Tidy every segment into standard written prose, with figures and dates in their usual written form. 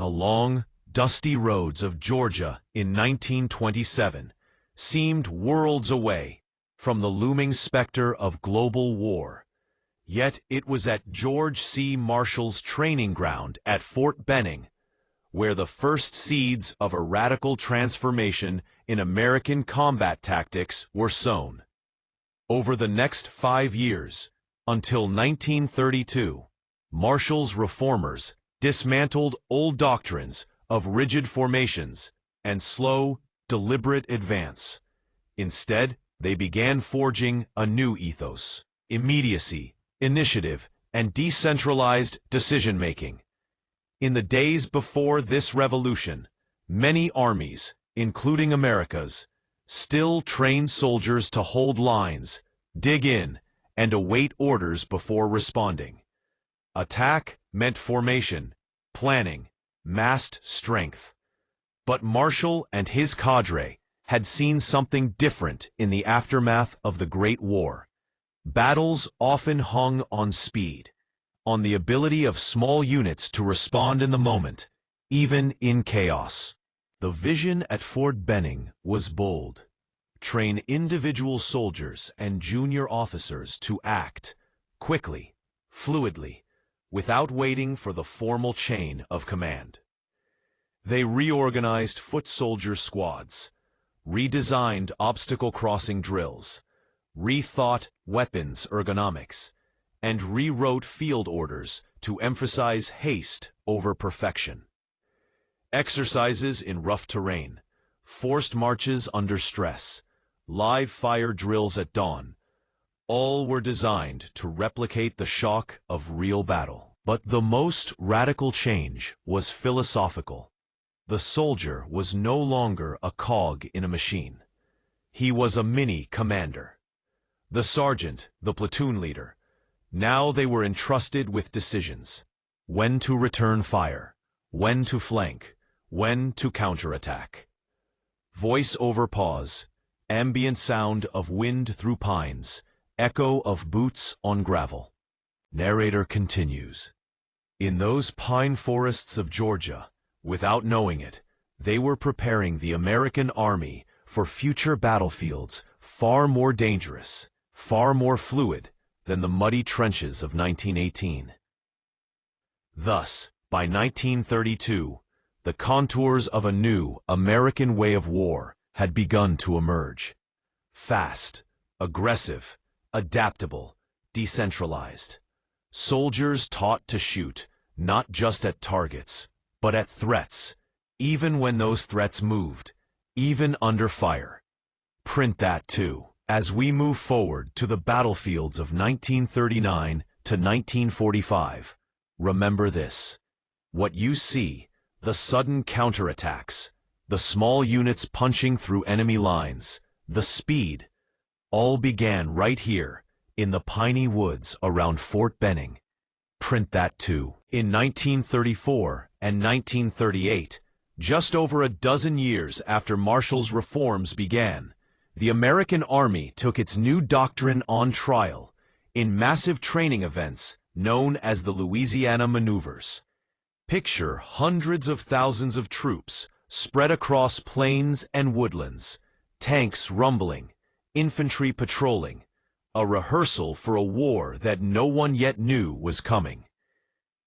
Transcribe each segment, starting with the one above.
The long, dusty roads of Georgia in 1927 seemed worlds away from the looming specter of global war. Yet it was at George C. Marshall's training ground at Fort Benning where the first seeds of a radical transformation in American combat tactics were sown. Over the next 5 years, until 1932, Marshall's reformers dismantled old doctrines of rigid formations and slow, deliberate advance. Instead, they began forging a new ethos: immediacy, initiative, and decentralized decision-making. In the days before this revolution, many armies, including America's, still trained soldiers to hold lines, dig in, and await orders before responding. Attack meant formation, planning, massed strength. But Marshall and his cadre had seen something different in the aftermath of the Great War. Battles often hung on speed, on the ability of small units to respond in the moment, even in chaos. The vision at Fort Benning was bold: train individual soldiers and junior officers to act quickly, fluidly, without waiting for the formal chain of command. They reorganized foot soldier squads, redesigned obstacle crossing drills, rethought weapons ergonomics, and rewrote field orders to emphasize haste over perfection. Exercises in rough terrain, forced marches under stress, live fire drills at dawn, all were designed to replicate the shock of real battle. But the most radical change was philosophical. The soldier was no longer a cog in a machine. He was a mini-commander. The sergeant, the platoon leader. Now they were entrusted with decisions: when to return fire, when to flank, when to counterattack. Voice over pause, ambient sound of wind through pines, echo of boots on gravel. Narrator continues. In those pine forests of Georgia, without knowing it, they were preparing the American army for future battlefields far more dangerous, far more fluid than the muddy trenches of 1918. Thus, by 1932, the contours of a new American way of war had begun to emerge. Fast, aggressive, adaptable, decentralized. Soldiers taught to shoot, not just at targets, but at threats, even when those threats moved, even under fire. Print that too. As we move forward to the battlefields of 1939 to 1945, remember this: what you see, the sudden counterattacks, the small units punching through enemy lines, the speed, all began right here in the piney woods around Fort Benning. Print that too. In 1934 and 1938, just over a dozen years after Marshall's reforms began, the American Army took its new doctrine on trial in massive training events known as the Louisiana Maneuvers. Picture hundreds of thousands of troops spread across plains and woodlands, tanks rumbling, infantry patrolling, a rehearsal for a war that no one yet knew was coming.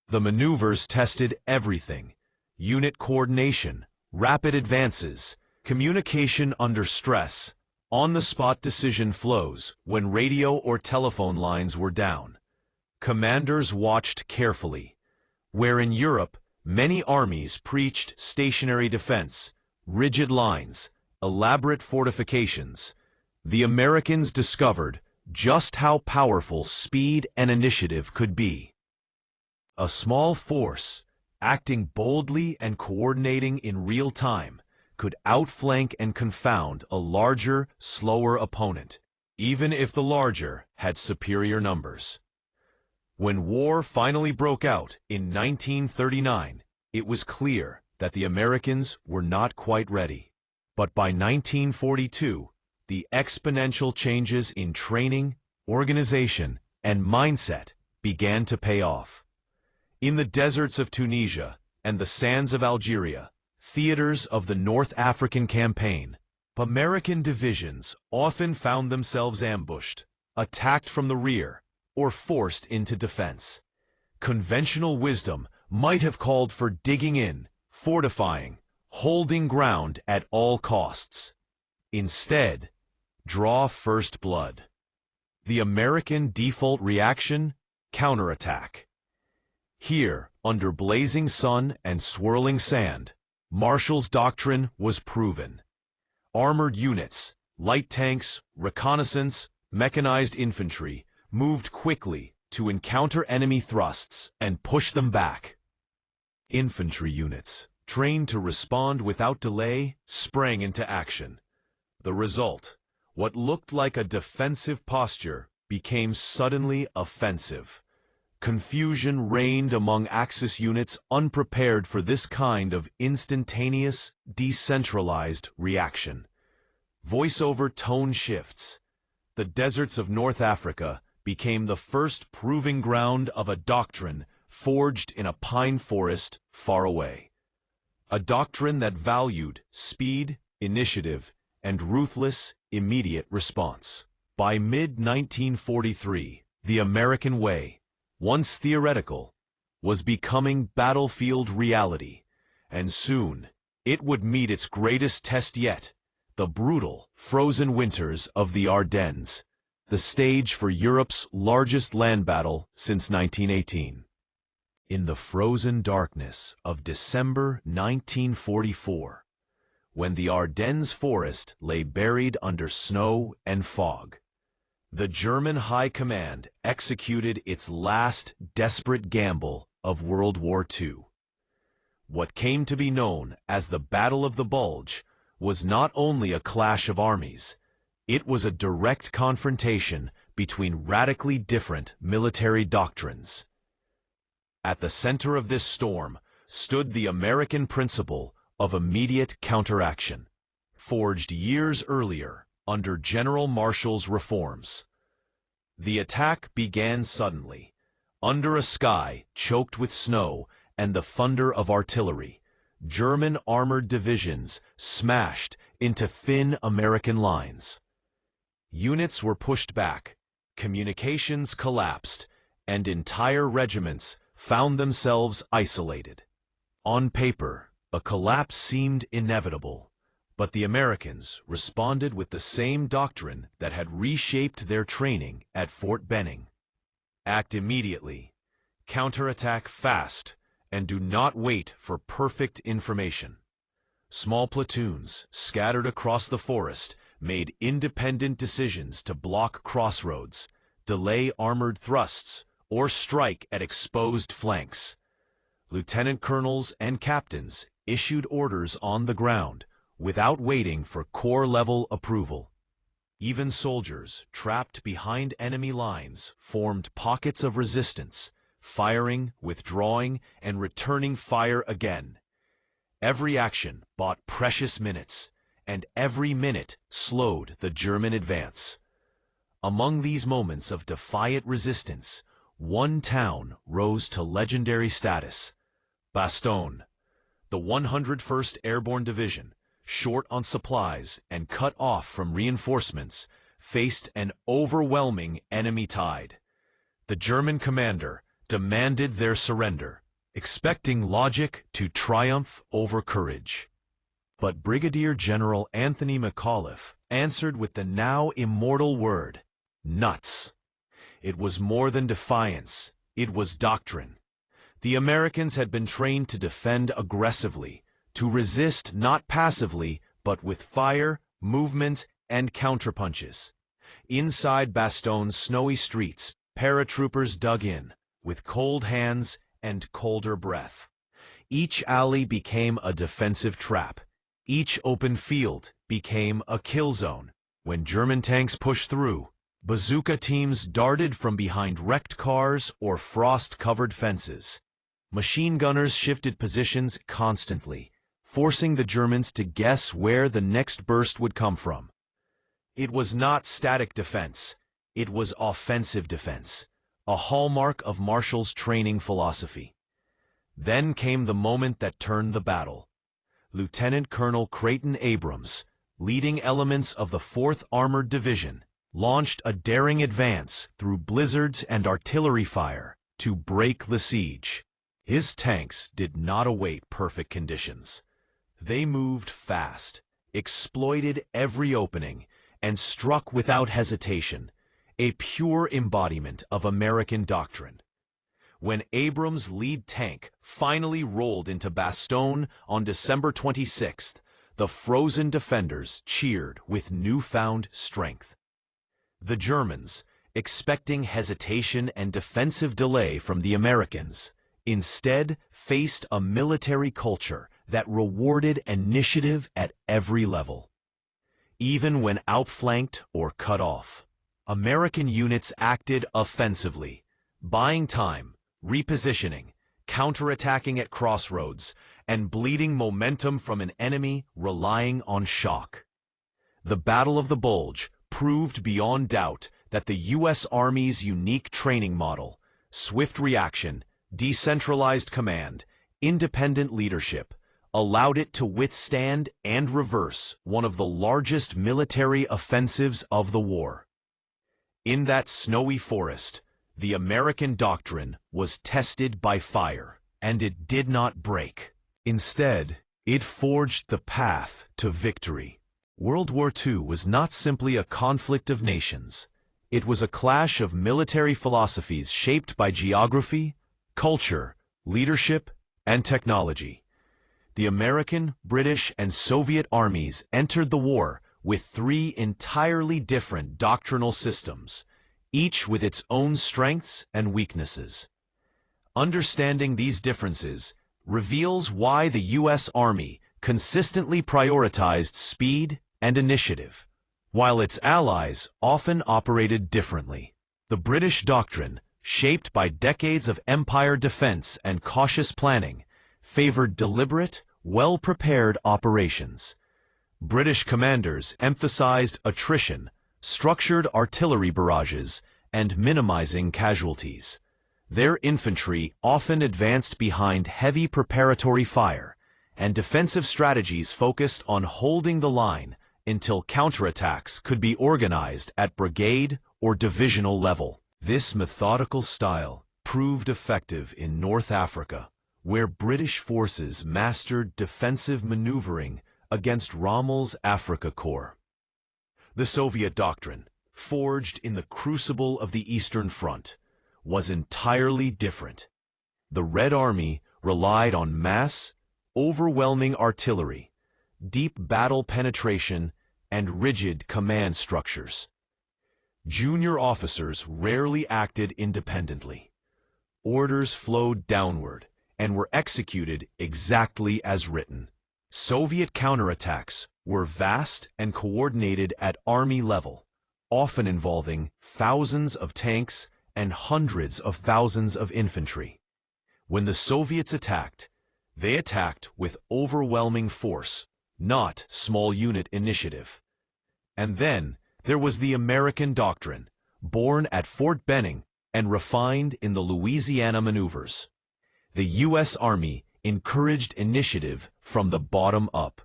The maneuvers tested everything: unit coordination, rapid advances, communication under stress, on-the-spot decision flows when radio or telephone lines were down. Commanders watched carefully. Where in Europe, many armies preached stationary defense, rigid lines, elaborate fortifications, the Americans discovered just how powerful speed and initiative could be. A small force, acting boldly and coordinating in real time, could outflank and confound a larger, slower opponent, even if the larger had superior numbers. When war finally broke out in 1939, it was clear that the Americans were not quite ready. But by 1942, the exponential changes in training, organization, and mindset began to pay off. In the deserts of Tunisia, and the sands of Algeria, theaters of the North African Campaign, American divisions often found themselves ambushed, attacked from the rear, or forced into defense. Conventional wisdom might have called for digging in, fortifying, holding ground at all costs. Instead, draw first blood. The American default reaction? Counterattack. Here, under blazing sun and swirling sand, Marshall's doctrine was proven. Armored units, light tanks, reconnaissance, mechanized infantry moved quickly to encounter enemy thrusts and push them back. Infantry units, trained to respond without delay, sprang into action. The result, what looked like a defensive posture, became suddenly offensive. Confusion reigned among Axis units unprepared for this kind of instantaneous, decentralized reaction. Voiceover tone shifts. The deserts of North Africa became the first proving ground of a doctrine forged in a pine forest far away. A doctrine that valued speed, initiative, and ruthless, immediate response. By mid-1943, the American way, once theoretical, was becoming battlefield reality, and soon it would meet its greatest test yet, the brutal, frozen winters of the Ardennes, the stage for Europe's largest land battle since 1918. In the frozen darkness of December 1944, when the Ardennes forest lay buried under snow and fog, the German High Command executed its last desperate gamble of World War II. What came to be known as the Battle of the Bulge was not only a clash of armies, it was a direct confrontation between radically different military doctrines. At the center of this storm stood the American principle of immediate counteraction, forged years earlier under General Marshall's reforms. The attack began suddenly, under a sky choked with snow and the thunder of artillery. German armored divisions smashed into thin American lines. Units were pushed back, communications collapsed, and entire regiments found themselves isolated. On paper, a collapse seemed inevitable, but the Americans responded with the same doctrine that had reshaped their training at Fort Benning. Act immediately, counterattack fast, and do not wait for perfect information. Small platoons, scattered across the forest, made independent decisions to block crossroads, delay armored thrusts, or strike at exposed flanks. Lieutenant colonels and captains issued orders on the ground, without waiting for corps-level approval. Even soldiers trapped behind enemy lines formed pockets of resistance, firing, withdrawing, and returning fire again. Every action bought precious minutes, and every minute slowed the German advance. Among these moments of defiant resistance, one town rose to legendary status: Bastogne. The 101st Airborne Division, short on supplies and cut off from reinforcements, faced an overwhelming enemy tide. The German commander demanded their surrender, expecting logic to triumph over courage. But Brigadier General Anthony McAuliffe answered with the now immortal word, nuts. It was more than defiance, it was doctrine. The Americans had been trained to defend aggressively, to resist not passively, but with fire, movement, and counterpunches. Inside Bastogne's snowy streets, paratroopers dug in, with cold hands and colder breath. Each alley became a defensive trap. Each open field became a kill zone. When German tanks pushed through, bazooka teams darted from behind wrecked cars or frost-covered fences. Machine gunners shifted positions constantly, forcing the Germans to guess where the next burst would come from. It was not static defense, it was offensive defense, a hallmark of Marshall's training philosophy. Then came the moment that turned the battle. Lieutenant Colonel Creighton Abrams, leading elements of the 4th Armored Division, launched a daring advance through blizzards and artillery fire to break the siege. His tanks did not await perfect conditions. They moved fast, exploited every opening, and struck without hesitation, a pure embodiment of American doctrine. When Abrams' lead tank finally rolled into Bastogne on December 26th, the frozen defenders cheered with newfound strength. The Germans, expecting hesitation and defensive delay from the Americans, instead faced a military culture that rewarded initiative at every level. Even when outflanked or cut off, American units acted offensively, buying time, repositioning, counterattacking at crossroads, and bleeding momentum from an enemy relying on shock. The Battle of the Bulge proved beyond doubt that the U.S. Army's unique training model, swift reaction, decentralized command, independent leadership, allowed it to withstand and reverse one of the largest military offensives of the war. In that snowy forest, the American doctrine was tested by fire, and it did not break. Instead, it forged the path to victory. World War II was not simply a conflict of nations. It was a clash of military philosophies shaped by geography, culture, leadership, and technology. The American, British, and Soviet armies entered the war with 3 entirely different doctrinal systems, each with its own strengths and weaknesses. Understanding these differences reveals why the U.S. Army consistently prioritized speed and initiative, while its allies often operated differently. The British doctrine, shaped by decades of empire defense and cautious planning, favored deliberate, well-prepared operations. British commanders emphasized attrition, structured artillery barrages, and minimizing casualties. Their infantry often advanced behind heavy preparatory fire, and defensive strategies focused on holding the line until counterattacks could be organized at brigade or divisional level. This methodical style proved effective in North Africa, where British forces mastered defensive maneuvering against Rommel's Afrika Korps. The Soviet doctrine, forged in the crucible of the Eastern Front, was entirely different. The Red Army relied on mass, overwhelming artillery, deep battle penetration, and rigid command structures. Junior officers rarely acted independently. Orders flowed downward and were executed exactly as written. Soviet counterattacks were vast and coordinated at army level, often involving thousands of tanks and hundreds of thousands of infantry. When the Soviets attacked, they attacked with overwhelming force, not small unit initiative. And then there was the American doctrine, born at Fort Benning and refined in the Louisiana Maneuvers. The U.S. Army encouraged initiative from the bottom up.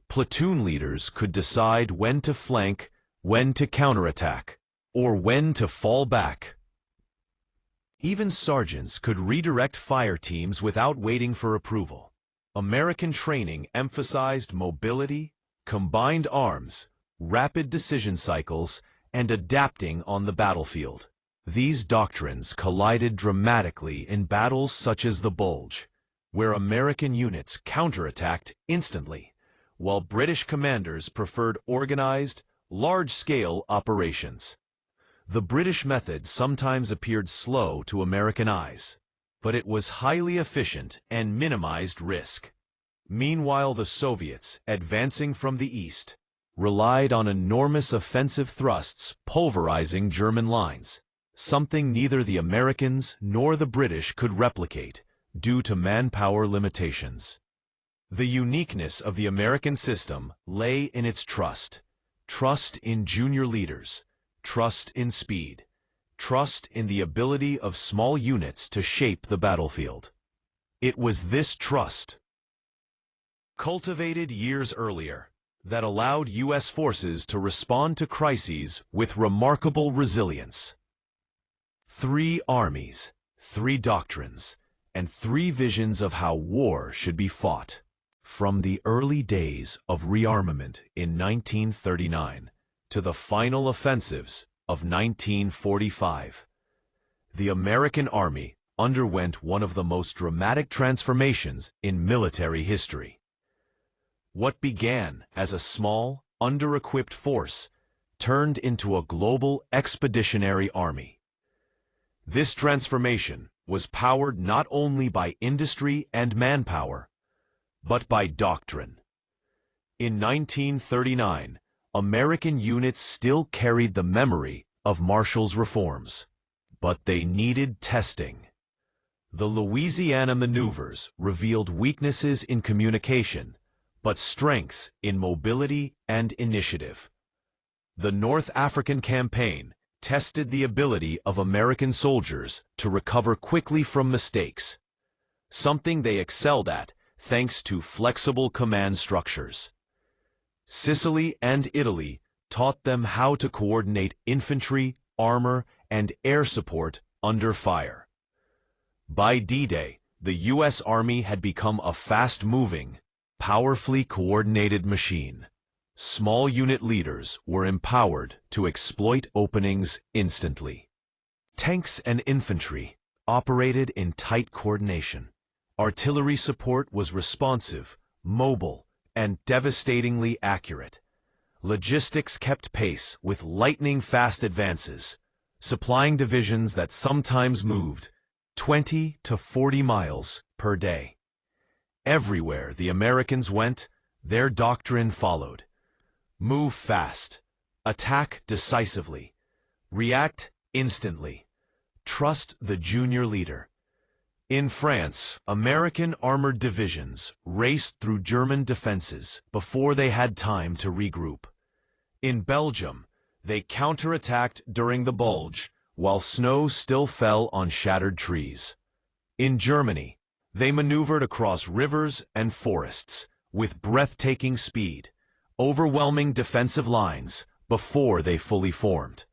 Platoon leaders could decide when to flank, when to counterattack, or when to fall back. Even sergeants could redirect fire teams without waiting for approval. American training emphasized mobility, combined arms, rapid decision cycles, and adapting on the battlefield. These doctrines collided dramatically in battles such as the Bulge, where American units counterattacked instantly, while British commanders preferred organized, large-scale operations. The British method sometimes appeared slow to American eyes, but it was highly efficient and minimized risk. Meanwhile, the Soviets, advancing from the east, relied on enormous offensive thrusts pulverizing German lines, something neither the Americans nor the British could replicate due to manpower limitations. The uniqueness of the American system lay in its trust in junior leaders, trust in speed, trust in the ability of small units to shape the battlefield. It was this trust, cultivated years earlier, that allowed U.S. forces to respond to crises with remarkable resilience. 3 armies, 3 doctrines, and 3 visions of how war should be fought. From the early days of rearmament in 1939 to the final offensives of 1945, the American Army underwent one of the most dramatic transformations in military history. What began as a small, under-equipped force turned into a global expeditionary army. This transformation was powered not only by industry and manpower, but by doctrine. In 1939, American units still carried the memory of Marshall's reforms, but they needed testing. The Louisiana Maneuvers revealed weaknesses in communication, but strengths in mobility and initiative. The North African Campaign tested the ability of American soldiers to recover quickly from mistakes, something they excelled at thanks to flexible command structures. Sicily and Italy taught them how to coordinate infantry, armor, and air support under fire. By D-Day, the U.S. Army had become a fast-moving, powerfully coordinated machine. Small unit leaders were empowered to exploit openings instantly. Tanks and infantry operated in tight coordination. Artillery support was responsive, mobile, and devastatingly accurate. Logistics kept pace with lightning-fast advances, supplying divisions that sometimes moved 20 to 40 miles per day. Everywhere the Americans went, their doctrine followed. Move fast, attack decisively, react instantly, trust the junior leader. In France, American armored divisions raced through German defenses before they had time to regroup. In Belgium, they counterattacked during the Bulge, while snow still fell on shattered trees. In Germany, they maneuvered across rivers and forests with breathtaking speed, overwhelming defensive lines before they fully formed.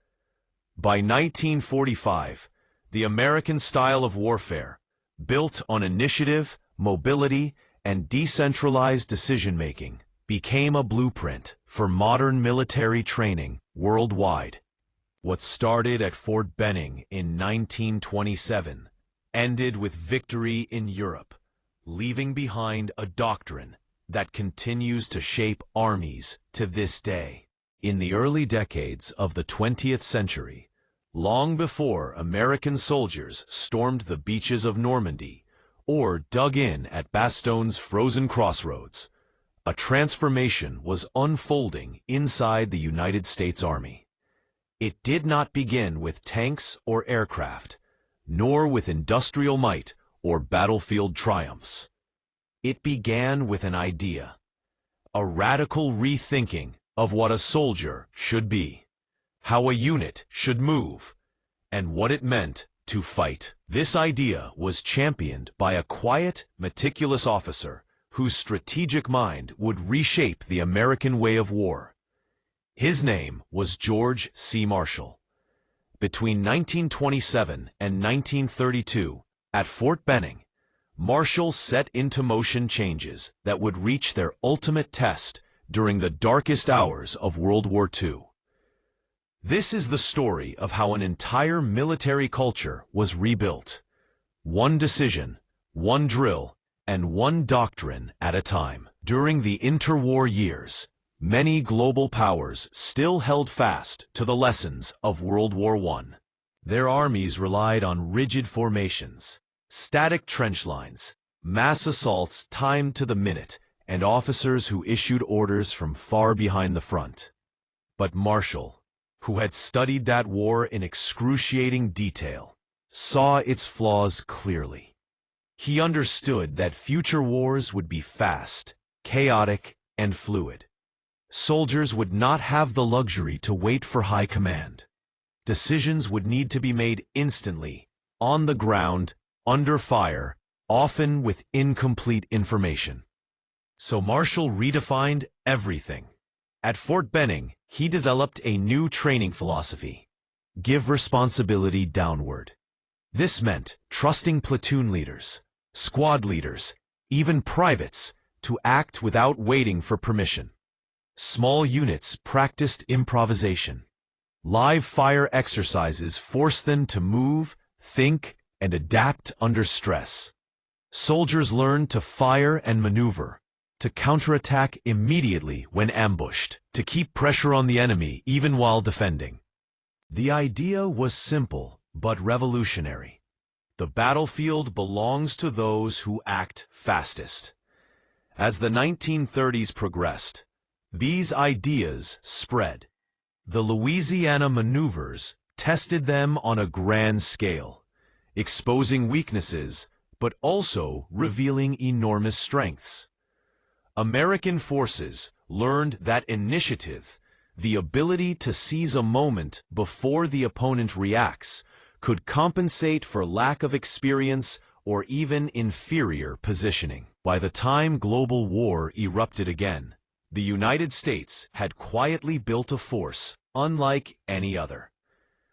By 1945, the American style of warfare, built on initiative, mobility, and decentralized decision-making, became a blueprint for modern military training worldwide. What started at Fort Benning in 1927 ended with victory in Europe, leaving behind a doctrine that continues to shape armies to this day. In the early decades of the 20th century, long before American soldiers stormed the beaches of Normandy or dug in at Bastogne's frozen crossroads, a transformation was unfolding inside the United States Army. It did not begin with tanks or aircraft, nor with industrial might or battlefield triumphs. It began with an idea, a radical rethinking of what a soldier should be, how a unit should move, and what it meant to fight. This idea was championed by a quiet, meticulous officer whose strategic mind would reshape the American way of war. His name was George C. Marshall. Between 1927 and 1932, at Fort Benning, Marshall set into motion changes that would reach their ultimate test during the darkest hours of World War II. This is the story of how an entire military culture was rebuilt. One decision, one drill, and one doctrine at a time. During the interwar years, many global powers still held fast to the lessons of World War I. Their armies relied on rigid formations, static trench lines, mass assaults timed to the minute, and officers who issued orders from far behind the front. But Marshall, who had studied that war in excruciating detail, saw its flaws clearly. He understood that future wars would be fast, chaotic, and fluid. Soldiers would not have the luxury to wait for high command. Decisions would need to be made instantly, on the ground, under fire, often with incomplete information. So Marshall redefined everything. At Fort Benning, he developed a new training philosophy: give responsibility downward. This meant trusting platoon leaders, squad leaders, even privates, to act without waiting for permission. Small units practiced improvisation. Live fire exercises forced them to move, think, and adapt under stress. Soldiers learned to fire and maneuver, to counterattack immediately when ambushed, to keep pressure on the enemy even while defending. The idea was simple but revolutionary. The battlefield belongs to those who act fastest. As the 1930s progressed, these ideas spread. The Louisiana Maneuvers tested them on a grand scale, exposing weaknesses but also revealing enormous strengths. American forces learned that initiative, the ability to seize a moment before the opponent reacts, could compensate for lack of experience or even inferior positioning. By the time global war erupted again, the United States had quietly built a force unlike any other.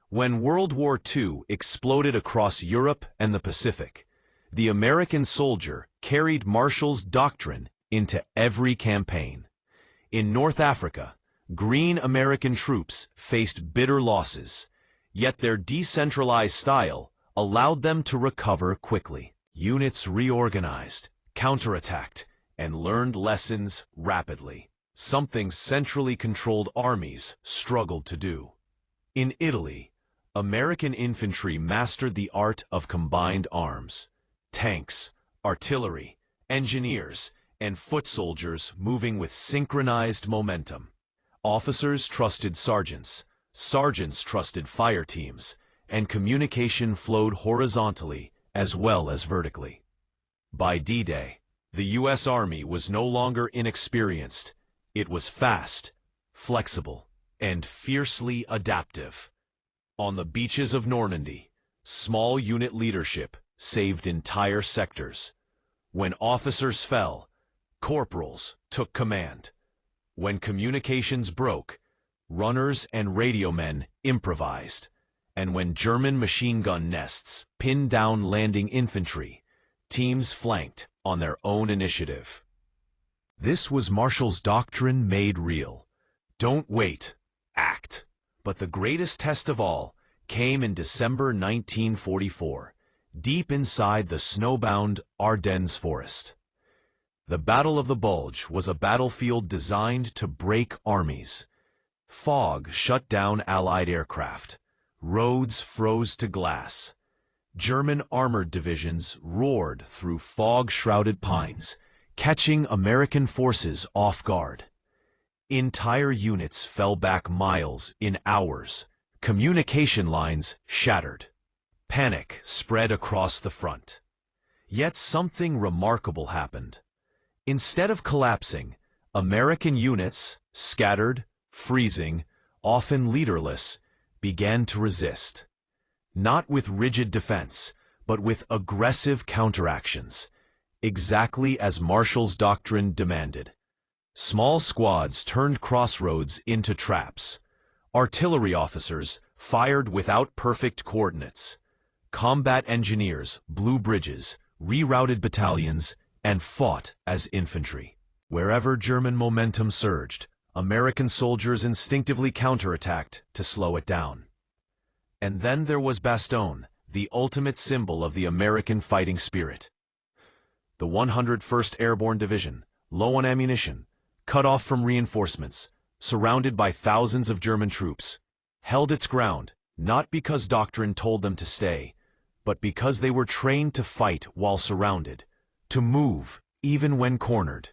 When World War II exploded across Europe and the Pacific, the American soldier carried Marshall's Doctrine into every campaign. In North Africa, Green American troops faced bitter losses, yet their decentralized style allowed them to recover quickly. Units reorganized, counterattacked, and learned lessons rapidly, something centrally controlled armies struggled to do. In Italy, American infantry mastered the art of combined arms. Tanks, artillery, engineers, and foot soldiers moving with synchronized momentum. Officers trusted sergeants, sergeants trusted fire teams, and communication flowed horizontally as well as vertically. By D-Day, the U.S. Army was no longer inexperienced. It was fast, flexible, and fiercely adaptive. On the beaches of Normandy, small unit leadership saved entire sectors. When officers fell, corporals took command. When communications broke, runners and radio men improvised. And when German machine gun nests pinned down landing infantry, teams flanked on their own initiative. This was Marshall's Doctrine made real. Don't wait, act. But the greatest test of all came in December 1944, deep inside the snowbound Ardennes forest. The Battle of the Bulge was a battlefield designed to break armies. Fog shut down Allied aircraft. Roads froze to glass. German armored divisions roared through fog-shrouded pines, catching American forces off guard. Entire units fell back miles in hours. Communication lines shattered. Panic spread across the front. Yet something remarkable happened. Instead of collapsing, American units, scattered, freezing, often leaderless, began to resist. Not with rigid defense, but with aggressive counteractions, exactly as Marshall's Doctrine demanded. Small squads turned crossroads into traps. Artillery officers fired without perfect coordinates. Combat engineers blew bridges, rerouted battalions, and fought as infantry. Wherever German momentum surged, American soldiers instinctively counterattacked to slow it down. And then there was Bastogne, the ultimate symbol of the American fighting spirit. The 101st Airborne Division, low on ammunition, cut off from reinforcements, surrounded by thousands of German troops, held its ground, not because Doctrine told them to stay, but because they were trained to fight while surrounded, to move even when cornered,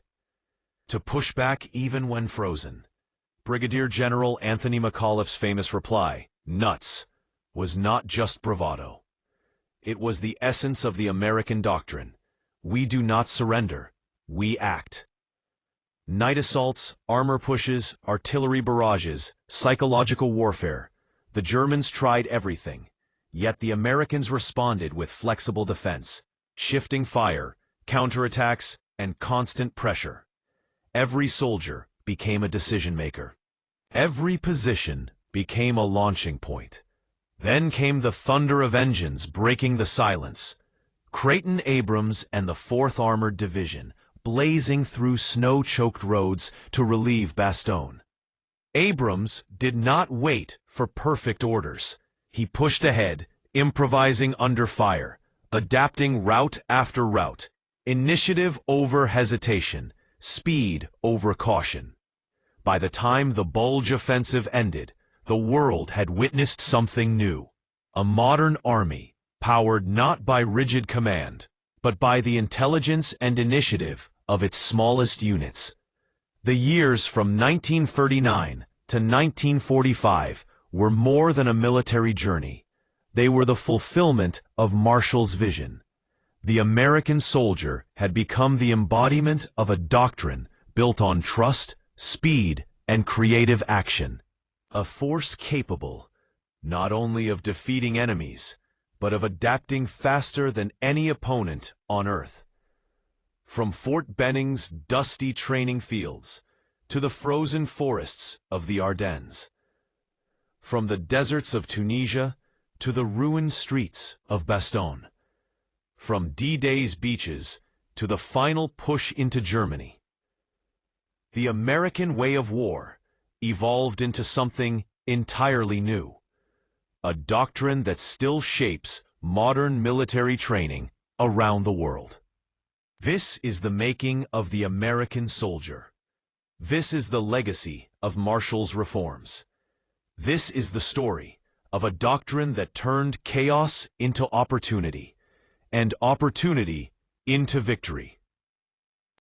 to push back even when frozen. Brigadier General Anthony McAuliffe's famous reply, "Nuts," was not just bravado. It was the essence of the American Doctrine. We do not surrender, we act. Night assaults, armor pushes, artillery barrages, psychological warfare. The Germans tried everything, yet the Americans responded with flexible defense, shifting fire, counterattacks, and constant pressure. Every soldier became a decision-maker. Every position became a launching point. Then came the thunder of engines breaking the silence. Creighton Abrams and the 4th Armored Division blazing through snow-choked roads to relieve Bastogne. Abrams did not wait for perfect orders. He pushed ahead, improvising under fire, adapting route after route, initiative over hesitation, speed over caution. By the time the Bulge offensive ended, the world had witnessed something new. A modern army, powered not by rigid command, but by the intelligence and initiative of its smallest units. The years from 1939 to 1945 were more than a military journey. They were the fulfillment of Marshall's vision. The American soldier had become the embodiment of a doctrine built on trust, speed, and creative action. A force capable, not only of defeating enemies, but of adapting faster than any opponent on Earth. From Fort Benning's dusty training fields to the frozen forests of the Ardennes. From the deserts of Tunisia to the ruined streets of Bastogne. From D-Day's beaches to the final push into Germany. The American way of war evolved into something entirely new. A doctrine that still shapes modern military training around the world. This is the making of the American soldier. This is the legacy of Marshall's reforms. This is the story of a doctrine that turned chaos into opportunity, and opportunity into victory.